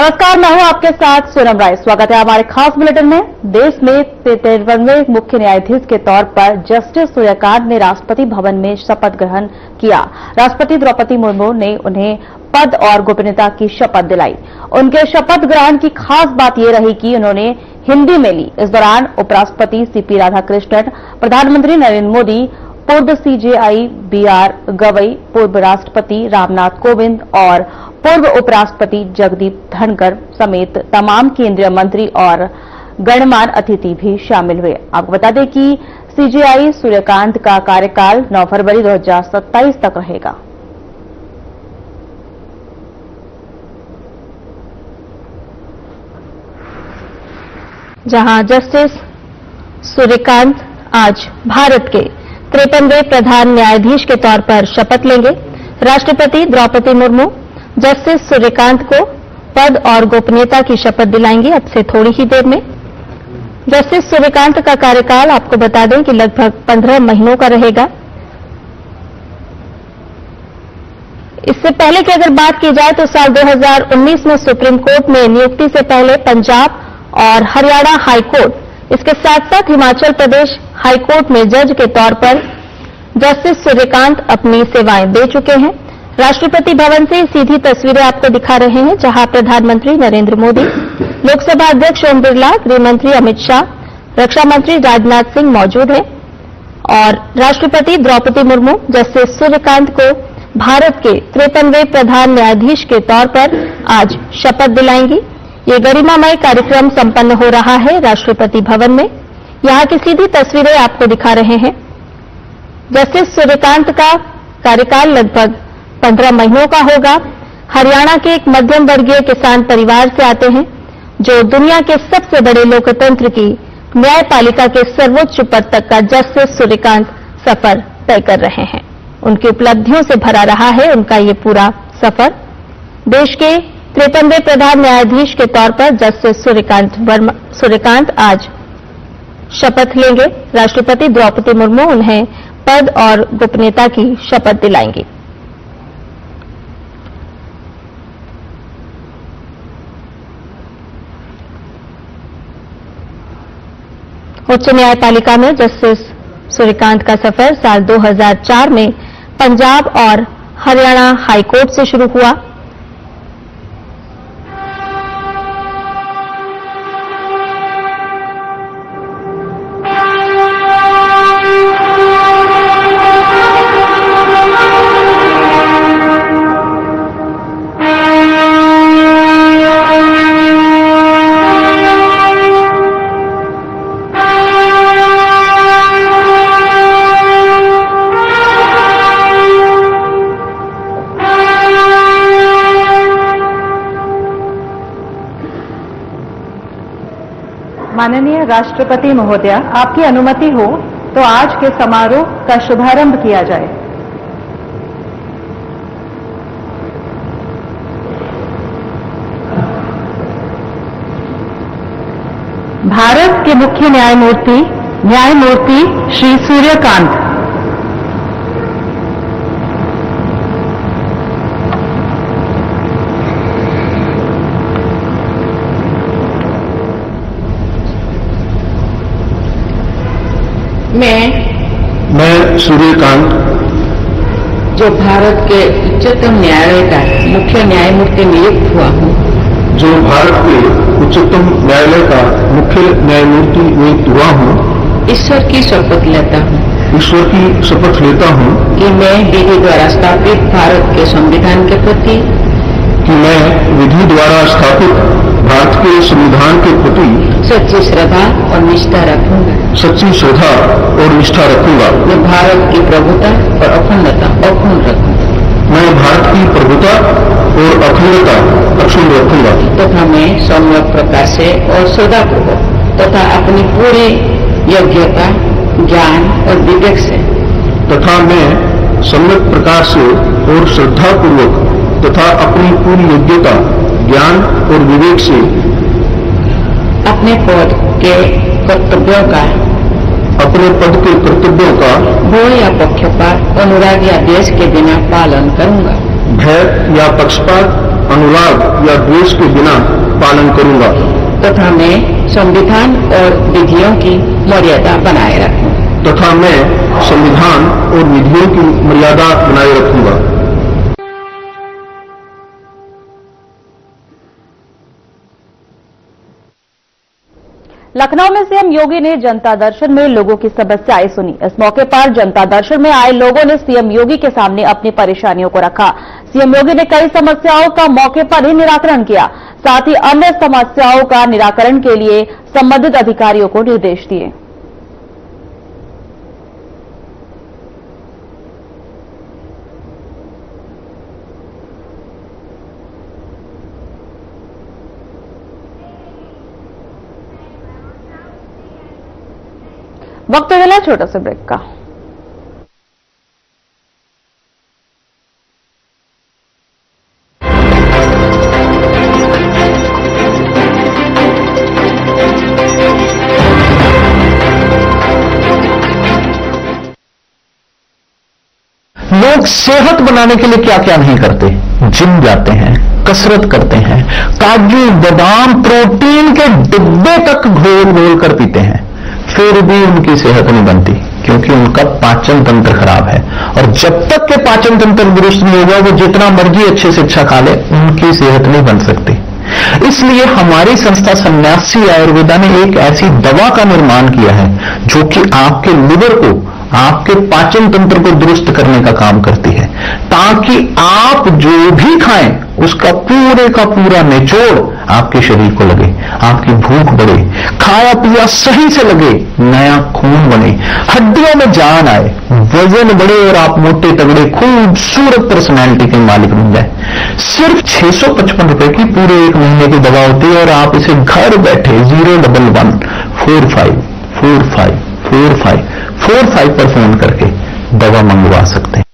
नमस्कार, मैं हूं आपके साथ सोनम राय। स्वागत है हमारे खास बुलेटिन में। देश में 53वें मुख्य न्यायाधीश के तौर पर जस्टिस सूर्यकांत ने राष्ट्रपति भवन में शपथ ग्रहण किया। राष्ट्रपति द्रौपदी मुर्मू ने उन्हें पद और गोपनीयता की शपथ दिलाई। उनके शपथ ग्रहण की खास बात यह रही कि उन्होंने हिंदी में ली। इस दौरान उपराष्ट्रपति सीपी राधाकृष्णन, प्रधानमंत्री नरेंद्र मोदी, पूर्व सीजेआई बीआर गवई, पूर्व राष्ट्रपति रामनाथ कोविंद और पूर्व उपराष्ट्रपति जगदीप धनखड़ समेत तमाम केंद्रीय मंत्री और गणमान्य अतिथि भी शामिल हुए। आपको बता दें कि सीजेआई सूर्यकांत का कार्यकाल 9 फरवरी 2027 तक रहेगा। जहां जस्टिस सूर्यकांत आज भारत के 53वें प्रधान न्यायाधीश के तौर पर शपथ लेंगे। राष्ट्रपति द्रौपदी मुर्मू जस्टिस सूर्यकांत को पद और गोपनीयता की शपथ दिलाएंगी अब से थोड़ी ही देर में। जस्टिस सूर्यकांत का कार्यकाल आपको बता दें कि लगभग 15 महीनों का रहेगा। इससे पहले की अगर बात की जाए तो साल 2019 में सुप्रीम कोर्ट में नियुक्ति से पहले पंजाब और हरियाणा हाईकोर्ट, इसके साथ साथ हिमाचल प्रदेश हाईकोर्ट में जज के तौर पर जस्टिस सूर्यकांत अपनी सेवाएं दे चुके हैं। राष्ट्रपति भवन से सीधी तस्वीरें आपको दिखा रहे हैं, जहां प्रधानमंत्री नरेंद्र मोदी, लोकसभा अध्यक्ष ओम बिरला, गृह मंत्री अमित शाह, रक्षा मंत्री राजनाथ सिंह मौजूद हैं और राष्ट्रपति द्रौपदी मुर्मू जस्टिस सूर्यकांत को भारत के 53वें प्रधान न्यायाधीश के तौर पर आज शपथ दिलाएंगी। ये गरिमामय कार्यक्रम संपन्न हो रहा है राष्ट्रपति भवन में। यहां की सीधी तस्वीरें आपको दिखा रहे हैं। जस्टिस सूर्यकांत का कार्यकाल लगभग 15 महीनों का होगा। हरियाणा के एक मध्यम वर्गीय किसान परिवार से आते हैं, जो दुनिया के सबसे बड़े लोकतंत्र की न्यायपालिका के सर्वोच्च पद तक का जस्टिस सूर्यकांत सफर तय कर रहे हैं। उनकी उपलब्धियों से भरा रहा है उनका ये पूरा सफर। देश के 53वें प्रधान न्यायाधीश के तौर पर जस्टिस सूर्यकांत आज शपथ लेंगे। राष्ट्रपति द्रौपदी मुर्मू उन्हें पद और गोपनीयता की शपथ दिलाएंगी। उच्च न्यायपालिका में जस्टिस सूर्यकांत का सफर साल 2004 में पंजाब और हरियाणा हाईकोर्ट से शुरू हुआ। माननीय राष्ट्रपति महोदया, आपकी अनुमति हो तो आज के समारोह का शुभारंभ किया जाए। भारत के मुख्य न्यायमूर्ति श्री सूर्यकांत, मैं सूर्यकांत, जो भारत के उच्चतम न्यायालय का मुख्य न्यायमूर्ति नियुक्त हुआ हूँ, जो भारत के उच्चतम न्यायालय का मुख्य न्यायमूर्ति नियुक्त हुआ हूँ, ईश्वर की शपथ लेता हूँ कि मैं विधि द्वारा स्थापित भारत के संविधान के प्रति सच्ची श्रद्धा और निष्ठा रखूंगा। मैं भारत की प्रभुता और अखंडता अक्षुण्ण रखूंगा तथा मैं सम्यक प्रकार से और श्रद्धापूर्वक तथा अपनी पूरी योग्यता, ज्ञान और विवेक से अपनी पूरी योग्यता, ज्ञान और विवेक से अपने पद के कर्तव्यों का भय या पक्षपात, अनुराग या द्वेष के बिना पालन करूंगा। भय या पक्षपात, अनुराग या द्वेष के बिना पालन करूंगा तथा मैं संविधान और विधियों की मर्यादा बनाए रखूं। तथा मैं संविधान और विधियों की मर्यादा बनाए रखूंगा। लखनऊ में सीएम योगी ने जनता दर्शन में लोगों की समस्याएं सुनी। इस मौके पर जनता दर्शन में आए लोगों ने सीएम योगी के सामने अपनी परेशानियों को रखा। सीएम योगी ने कई समस्याओं का मौके पर ही निराकरण किया, साथ ही अन्य समस्याओं का निराकरण के लिए संबंधित अधिकारियों को निर्देश दिए। वक्त मिला छोटा सा ब्रेक का। लोग सेहत बनाने के लिए क्या क्या नहीं करते। जिम जाते हैं, कसरत करते हैं, काजू बादाम प्रोटीन के डिब्बे तक घोल घोल कर पीते हैं, फिर भी उनकी सेहत नहीं बनती, क्योंकि उनका पाचन तंत्र खराब है। और जब तक के पाचन तंत्र दुरुस्त नहीं होगा, वो जितना मर्जी अच्छे से अच्छा खा ले, उनकी सेहत नहीं बन सकती। इसलिए हमारी संस्था सन्यासी आयुर्वेदा ने एक ऐसी दवा का निर्माण किया है जो कि आपके लिवर को, आपके पाचन तंत्र को दुरुस्त करने का काम करती है, ताकि आप जो भी खाएं उसका पूरे का पूरा निचोड़ आपके शरीर को लगे, आपकी भूख बढ़े, खाया पिया सही से लगे, नया खून बने, हड्डियों में जान आए, वजन बढ़े और आप मोटे तगड़े खूबसूरत पर्सनैलिटी के मालिक बन जाए। सिर्फ 655 रुपए की पूरे एक महीने की दवा होती है और आप इसे घर बैठे 01145454545 पर फोन करके दवा मंगवा सकते हैं।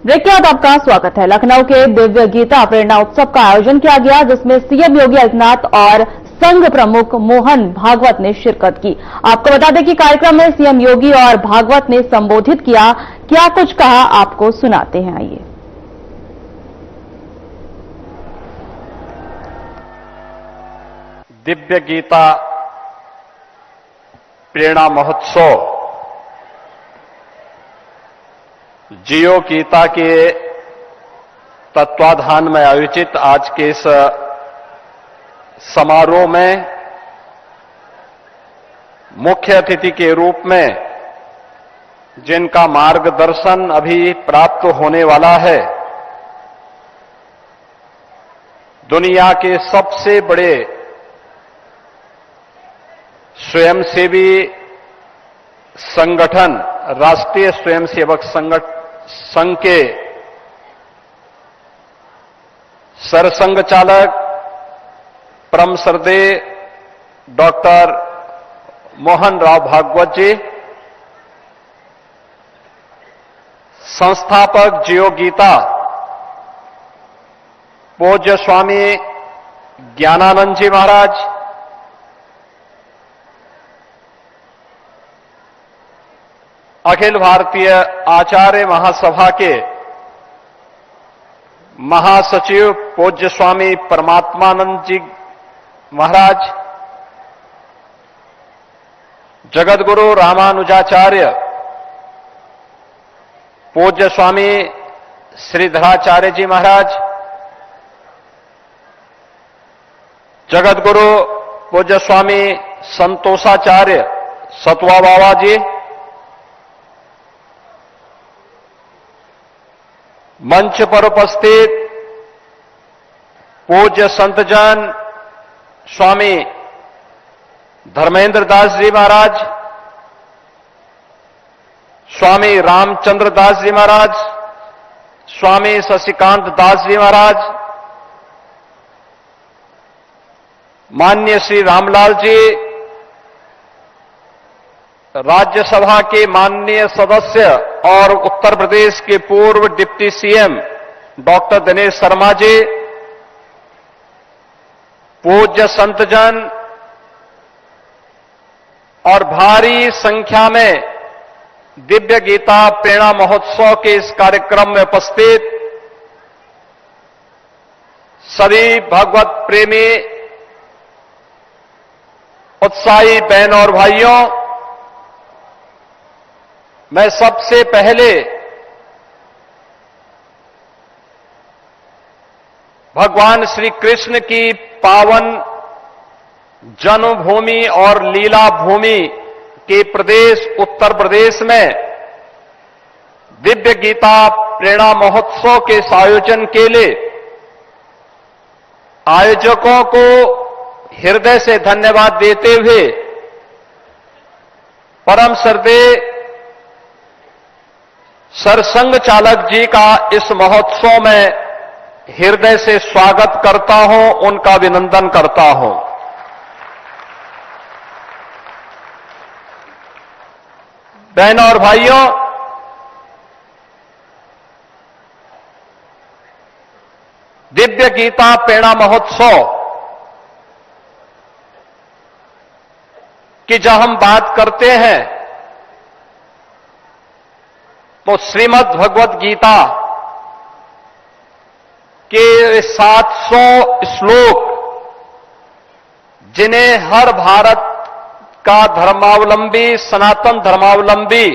ब्रेक के बाद आपका स्वागत है। लखनऊ के दिव्य गीता प्रेरणा उत्सव का आयोजन किया गया, जिसमें सीएम योगी आदित्यनाथ और संघ प्रमुख मोहन भागवत ने शिरकत की। आपको बता दें कि कार्यक्रम में सीएम योगी और भागवत ने संबोधित किया। क्या कुछ कहा, आपको सुनाते हैं, आइए। दिव्य गीता प्रेरणा महोत्सव जियो गीता के तत्वाधान में आयोजित आज के इस समारोह में मुख्य अतिथि के रूप में जिनका मार्गदर्शन अभी प्राप्त होने वाला है, दुनिया के सबसे बड़े स्वयंसेवी संगठन राष्ट्रीय स्वयंसेवक संघ के सरसंघ चालक परम श्रद्धेय डॉक्टर मोहन राव भागवत जी, संस्थापक जियो गीता पूज्य स्वामी ज्ञानानंद जी महाराज, अखिल भारतीय आचार्य महासभा के महासचिव पूज्य स्वामी परमात्मानंद जी महाराज, जगतगुरु रामानुजाचार्य पूज्य स्वामी श्रीधराचार्य जी महाराज, जगतगुरु पूज्य स्वामी संतोषाचार्य सतवा बाबा जी, मंच पर उपस्थित पूज्य संतजन स्वामी धर्मेंद्र दास जी महाराज, स्वामी रामचंद्र दास जी महाराज, स्वामी शशिकांत दास जी महाराज, माननीय श्री रामलाल जी, राज्यसभा के माननीय सदस्य और उत्तर प्रदेश के पूर्व deputy CM doctor Dinesh Sharma ji, पूज्य संतजन और भारी संख्या में दिव्य गीता प्रेरणा महोत्सव के इस कार्यक्रम में उपस्थित सभी भगवत प्रेमी उत्साही बहनों और भाइयों, मैं सबसे पहले भगवान श्री कृष्ण की पावन जन्मभूमि और लीला भूमि के प्रदेश उत्तर प्रदेश में दिव्य गीता प्रेरणा महोत्सव के इस आयोजन के लिए आयोजकों को हृदय से धन्यवाद देते हुए परम श्रद्धेय सरसंघ चालक जी का इस महोत्सव में हृदय से स्वागत करता हूं, उनका अभिनंदन करता हूं। बहनों और भाइयों, दिव्य गीता प्रेरणा महोत्सव की जब हम बात करते हैं तो श्रीमद् भगवत गीता के 700 श्लोक, जिन्हें हर भारत का धर्मावलंबी, सनातन धर्मावलंबी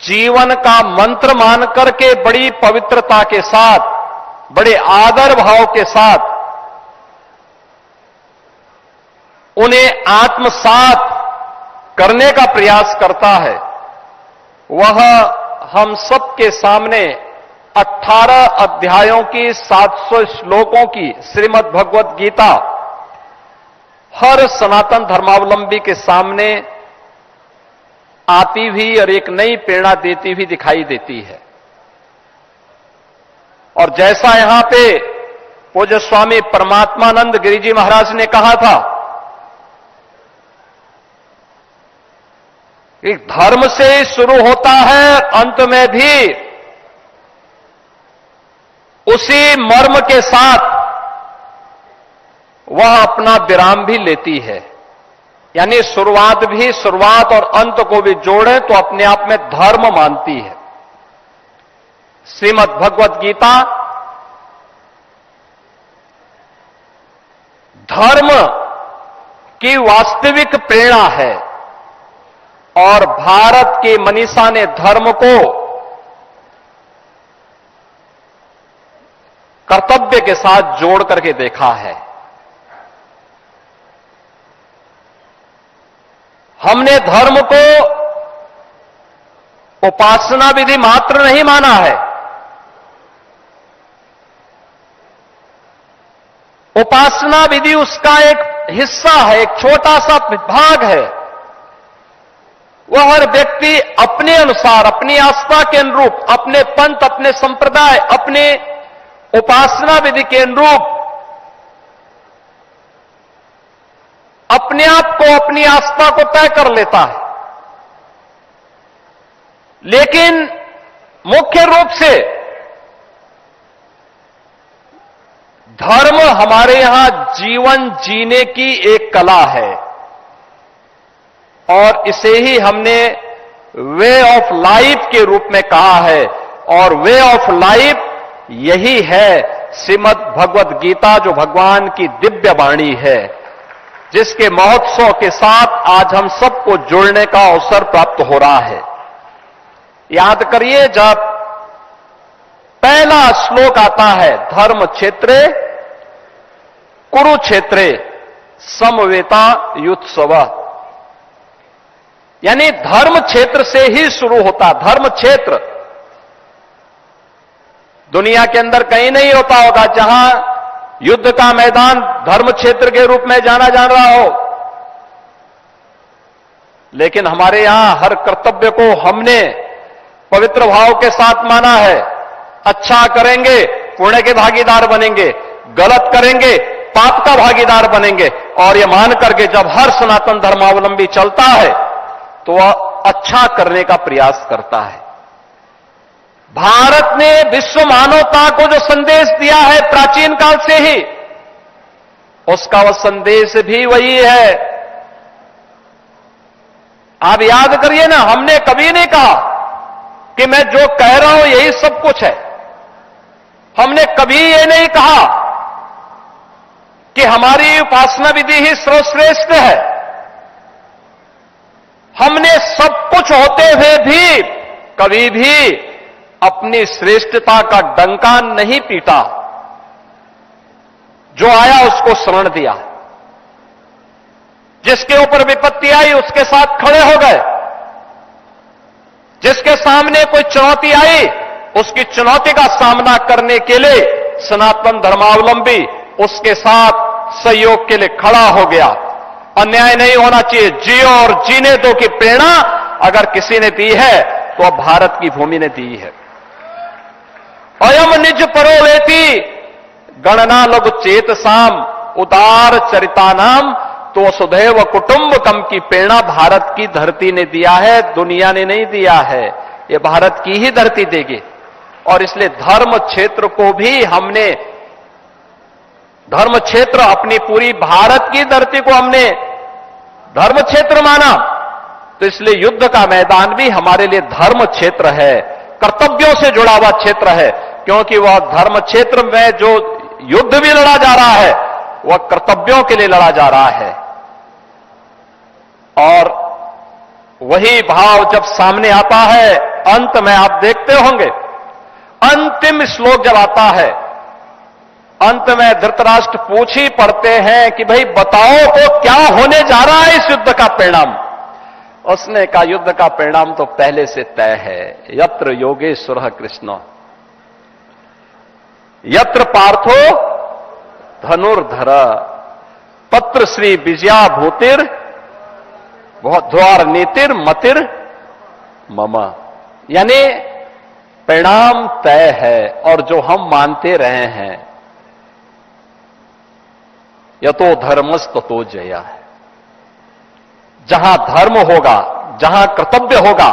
जीवन का मंत्र मान करके बड़ी पवित्रता के साथ, बड़े आदर भाव के साथ उन्हें आत्मसात करने का प्रयास करता है, वह हम सबके सामने 18 अध्यायों की 700 श्लोकों की श्रीमद् भगवत गीता हर सनातन धर्मावलंबी के सामने आती हुई और एक नई प्रेरणा देती हुई दिखाई देती है। और जैसा यहां पे पूज्य स्वामी परमात्मानंद गिरि जी महाराज ने कहा था कि धर्म से ही शुरू होता है, अंत में भी उसी मर्म के साथ वह अपना विराम भी लेती है। यानी शुरुआत और अंत को भी जोड़े तो अपने आप में धर्म मानती है। श्रीमद् भगवत गीता धर्म की वास्तविक प्रेरणा है और भारत के मनीषा ने धर्म को कर्तव्य के साथ जोड़ करके देखा है। हमने धर्म को उपासना विधि मात्र नहीं माना है, उपासना विधि उसका एक हिस्सा है, एक छोटा सा भाग है। वह हर व्यक्ति अपने अनुसार, अपनी आस्था के अनुरूप, अपने पंथ, अपने संप्रदाय, अपने उपासना विधि के अनुरूप अपने आप को, अपनी आस्था को तय कर लेता है। लेकिन मुख्य रूप से धर्म हमारे यहां जीवन जीने की एक कला है और इसे ही हमने वे ऑफ लाइफ के रूप में कहा है। और वे ऑफ लाइफ यही है श्रीमद् भगवत गीता, जो भगवान की दिव्य वाणी है, जिसके महोत्सव के साथ आज हम सबको जुड़ने का अवसर प्राप्त हो रहा है। याद करिए, जब पहला श्लोक आता है, धर्म क्षेत्रे कुरुक्षेत्रे समवेता युत्सव, यानी धर्म क्षेत्र से ही शुरू होता। धर्म क्षेत्र दुनिया के अंदर कहीं नहीं होता होगा जहां युद्ध का मैदान धर्म क्षेत्र के रूप में जाना जा रहा हो, लेकिन हमारे यहां हर कर्तव्य को हमने पवित्र भाव के साथ माना है। अच्छा करेंगे पुण्य के भागीदार बनेंगे, गलत करेंगे पाप का भागीदार बनेंगे। और यह मान करके जब हर सनातन धर्मावलंबी चलता है तो वह अच्छा करने का प्रयास करता है। भारत ने विश्व मानवता को जो संदेश दिया है प्राचीन काल से ही, उसका वह संदेश भी वही है। आप याद करिए ना, हमने कभी नहीं कहा कि मैं जो कह रहा हूं यही सब कुछ है। हमने कभी ये नहीं कहा कि हमारी उपासना विधि ही सर्वश्रेष्ठ है। हमने सब कुछ होते हुए भी कभी भी अपनी श्रेष्ठता का डंका नहीं पीटा। जो आया उसको शरण दिया, जिसके ऊपर विपत्ति आई उसके साथ खड़े हो गए, जिसके सामने कोई चुनौती आई उसकी चुनौती का सामना करने के लिए सनातन धर्मावलंबी उसके साथ सहयोग के लिए खड़ा हो गया। अन्याय नहीं होना चाहिए, जियो और जीने दो की प्रेरणा अगर किसी ने दी है तो अब भारत की भूमि ने दी है। अयम निज परो लेती गणना लघु चेत साम उदार चरिता नाम, तो वसुधैव कुटुंबकम की प्रेरणा भारत की धरती ने दिया है, दुनिया ने नहीं दिया है। ये भारत की ही धरती देगी। और इसलिए धर्म क्षेत्र को भी हमने, धर्म क्षेत्र अपनी पूरी भारत की धरती को हमने धर्म क्षेत्र माना, तो इसलिए युद्ध का मैदान भी हमारे लिए धर्म क्षेत्र है, कर्तव्यों से जुड़ा हुआ क्षेत्र है। क्योंकि वह धर्म क्षेत्र में जो युद्ध भी लड़ा जा रहा है वह कर्तव्यों के लिए लड़ा जा रहा है। और वही भाव जब सामने आता है, अंत में आप देखते होंगे, अंतिम श्लोक जब आता है, अंत में धृतराष्ट्र पूछ ही पड़ते हैं कि भाई बताओ तो क्या होने जा रहा है इस युद्ध का परिणाम। उसने कहा युद्ध का परिणाम तो पहले से तय है। यत्र योगेश्वर कृष्ण यत्र पार्थो धनुर्धर पत्र श्री विजया भूतिर द्वार नीतिर मतिर मम, यानी परिणाम तय है। और जो हम मानते रहे हैं, यतो धर्मस ततो जया है। जहां धर्म होगा, जहां कर्तव्य होगा,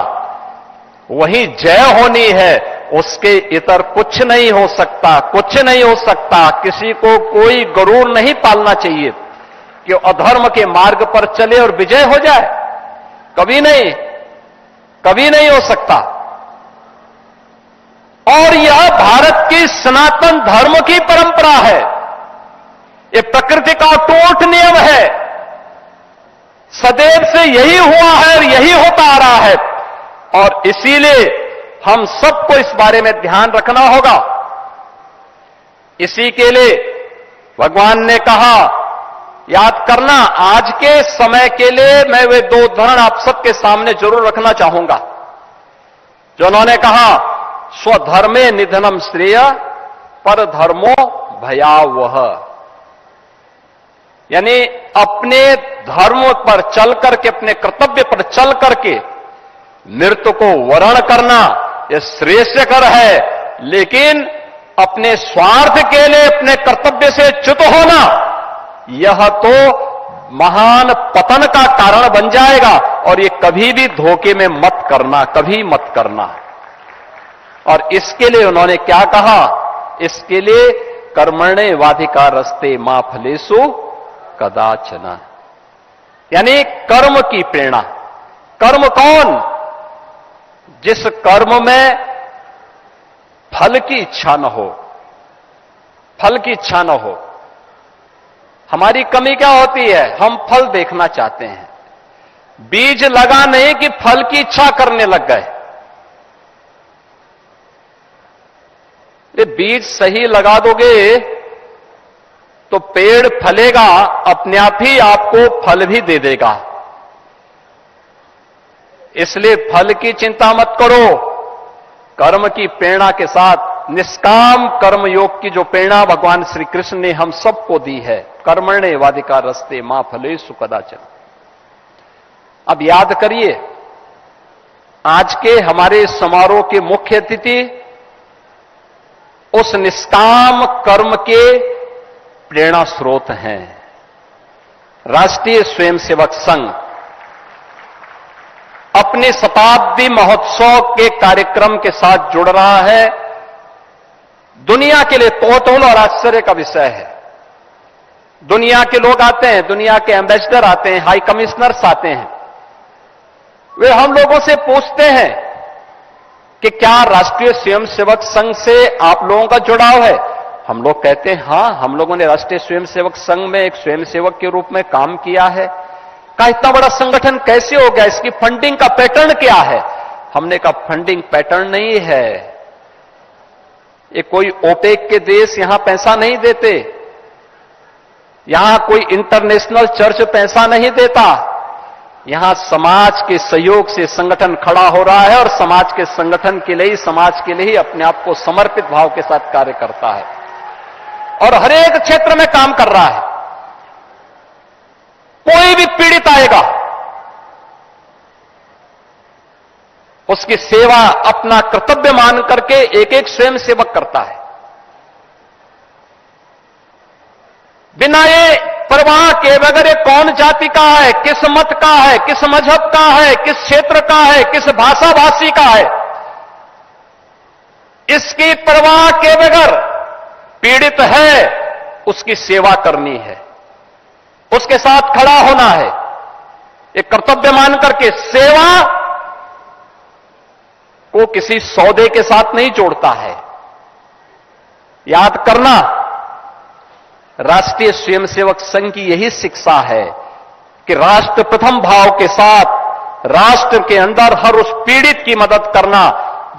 वही जय होनी है। उसके इतर कुछ नहीं हो सकता, कुछ नहीं हो सकता। किसी को कोई गरूर नहीं पालना चाहिए कि अधर्म के मार्ग पर चले और विजय हो जाए। कभी नहीं, कभी नहीं हो सकता। और यह भारत की सनातन धर्म की परंपरा है। यह प्रकृति का अटूट नियम है। सदैव से यही हुआ है और यही होता आ रहा है। और इसीलिए हम सबको इस बारे में ध्यान रखना होगा। इसी के लिए भगवान ने कहा, याद करना, आज के समय के लिए मैं वे दो उदाहरण आप सबके सामने जरूर रखना चाहूंगा। जो उन्होंने कहा, स्वधर्मे निधनम श्रेय पर धर्मो भयावह, यानी अपने धर्म पर चल करके, अपने कर्तव्य पर चल करके मृत्यु को वर्ण करना यह श्रेयस्कर है। लेकिन अपने स्वार्थ के लिए अपने कर्तव्य से च्युत होना, यह तो महान पतन का कारण बन जाएगा। और ये कभी भी धोखे में मत करना, कभी मत करना। और इसके लिए उन्होंने क्या कहा, इसके लिए कर्मणे वाधिका रस्ते मा फलेषु कदाचन, यानी कर्म की प्रेरणा। कर्म कौन? जिस कर्म में फल की इच्छा न हो, फल की इच्छा न हो। हमारी कमी क्या होती है, हम फल देखना चाहते हैं। बीज लगा नहीं कि फल की इच्छा करने लग गए। ये बीज सही लगा दोगे तो पेड़ फलेगा, अपने आप ही आपको फल भी दे देगा। इसलिए फल की चिंता मत करो। कर्म की प्रेरणा के साथ निष्काम कर्म योग की जो प्रेरणा भगवान श्री कृष्ण ने हम सबको दी है, कर्मणे वाधिका रस्ते मां फलेषु कदाचन। अब याद करिए, आज के हमारे समारोह के मुख्य अतिथि उस निष्काम कर्म के प्रेरणा स्रोत हैं। राष्ट्रीय स्वयंसेवक संघ अपने शताब्दी महोत्सव के कार्यक्रम के साथ जुड़ रहा है। दुनिया के लिए कौतूहल और आश्चर्य का विषय है। दुनिया के लोग आते हैं, दुनिया के एम्बेसडर आते हैं, हाई कमिश्नर्स आते हैं। वे हम लोगों से पूछते हैं कि क्या राष्ट्रीय स्वयंसेवक संघ से आप लोगों का जुड़ाव है? हम लोग कहते हैं हां, हम लोगों ने राष्ट्रीय स्वयंसेवक संघ में एक स्वयंसेवक के रूप में काम किया है। का इतना बड़ा संगठन कैसे हो गया? इसकी फंडिंग का पैटर्न क्या है? हमने कहा फंडिंग पैटर्न नहीं है, ये कोई ओपेक के देश यहां पैसा नहीं देते, यहां कोई इंटरनेशनल चर्च पैसा नहीं देता, यहां समाज के सहयोग से संगठन खड़ा हो रहा है और समाज के संगठन के लिए ही, समाज के लिए ही अपने आप को समर्पित भाव के साथ कार्य करता है और हर एक क्षेत्र में काम कर रहा है। कोई भी पीड़ित आएगा, उसकी सेवा अपना कर्तव्य मान करके एक एक स्वयंसेवक करता है, बिना ये परवाह के बगैर ये कौन जाति का है, किस मत का है, किस मजहब का है, किस क्षेत्र का है, किस भाषा भाषी का है, इसकी परवाह के बगैर पीड़ित है उसकी सेवा करनी है, उसके साथ खड़ा होना है, एक कर्तव्य मान करके। सेवा को किसी सौदे के साथ नहीं जोड़ता है। याद करना, राष्ट्रीय स्वयंसेवक संघ की यही शिक्षा है कि राष्ट्र प्रथम भाव के साथ राष्ट्र के अंदर हर उस पीड़ित की मदद करना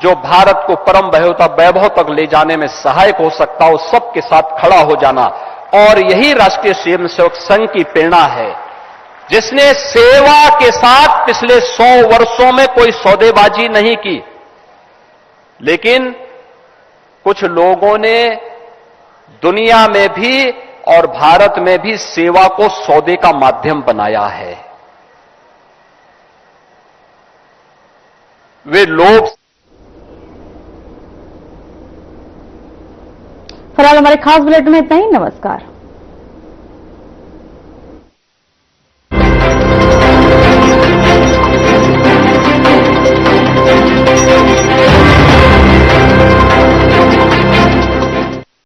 जो भारत को परम वैभव तक ले जाने में सहायक हो सकता हो, सबके साथ खड़ा हो जाना। और यही राष्ट्रीय स्वयंसेवक संघ की प्रेरणा है, जिसने सेवा के साथ पिछले 100 वर्षों में कोई सौदेबाजी नहीं की, लेकिन कुछ लोगों ने दुनिया में भी और भारत में भी सेवा को सौदे का माध्यम बनाया है। वे लोग फिलहाल हमारे खास बुलेटिन में इतना ही। नमस्कार।